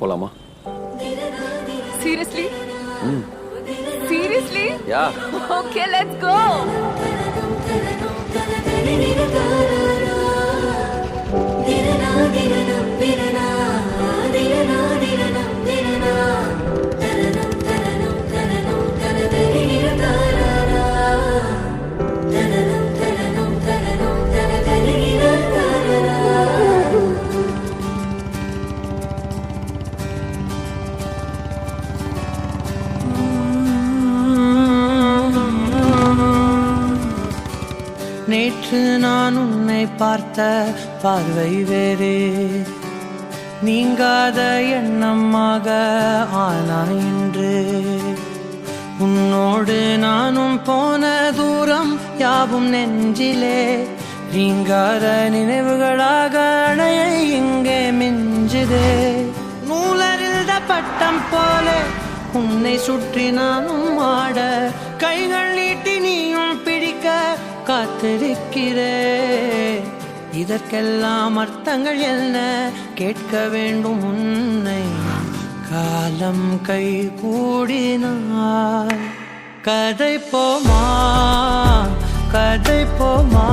போலாமா? Seriously? Seriously? Yeah. Okay, let's go. நேற்று நான் உன்னை பார்த்த பார்வை வேறே, நீங்காத எண்ணமாக ஆனாய் இன்று. உன்னோடு நானும் போன தூரம் யாவும் நெஞ்சிலே, நீங்காத நினைவுகளாக அணைய இங்கே மிஞ்சுதே. நூலறிந்த பட்டம் போல உன்னை சுற்றி நானும் ஆட, கைகள் நீட்டி நீயும் பிடிக்க காத்திருக்கிறே. இதற்கெல்லாம் அர்த்தங்கள் என்ன கேட்க வேண்டும் உன்னை. காலம் கை கூடினாய் கதை போமா, கதை போமா.